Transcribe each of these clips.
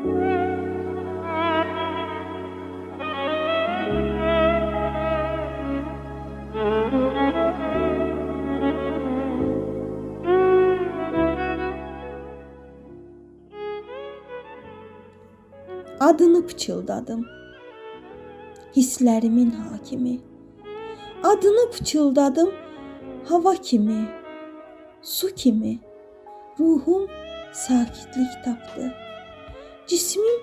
Adını pıçıldadım, hislərimin hakimi. Adını pıçıldadım, hava kimi, su kimi. Ruhum sakitlik tapdı. Cismim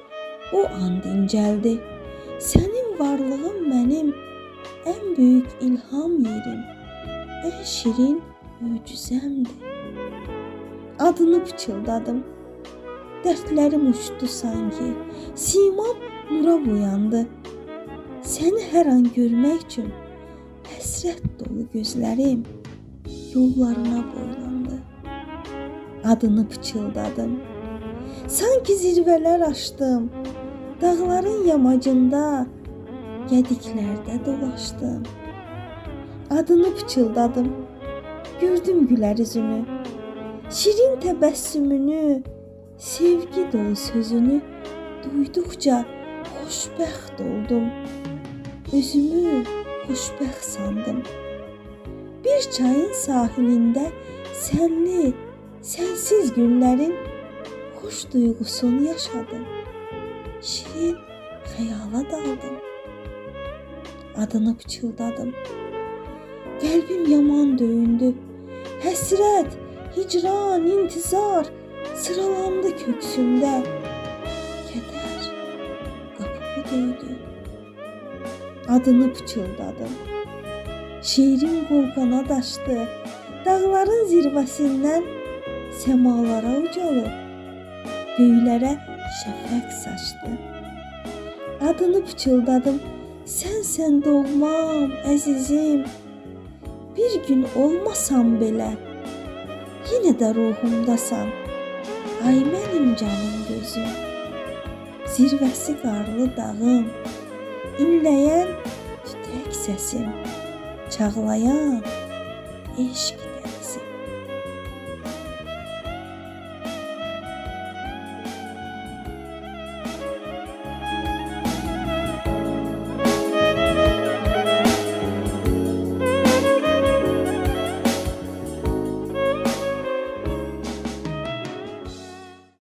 o an dincəldi. Sənin varlığın mənim ən böyük ilham yerim, ən şirin möcüzəmdir. Adını pıçıldadım. Dərdlərim uçdu sanki, simam nura boyandı. Səni hər an görmək üçün həsrət dolu gözlərim yollarına boylandı. Adını pıçıldadım. Sanki zirvələr aşdım, dağların yamacında gədiklərdə dolaşdım. Adını pıçıldadım. Gördüm gülər üzünü, şirin təbəssümünü, sevgi dolu sözünü duyduqca xoşbəxt oldum. Özümü xoşbəxt sandım. Bir çayın sahilində sənli, sənsiz günlərin xoş duyğusunu yaşadım. Şirin xəyala daldım. Adını pıçıldadım. Qəlbim yaman döyündü. Həsrət, hicran, intizar sıralandı köksümdə. Kədər qapımı döydü. Adını pıçıldadım. Şeirim qolqana daşdı. Dağların zirvəsindən səmalara ucalıb göylərə şəfəq saçdı. Adını pıçıldadım. Sənsən doğmam, əzizim. Bir gün olmasam belə, yenə də ruhumdasan. Ay mənim canım gözüm, zirvəsi qarlı dağım, inləyən tütək səsim, çağlayan eşq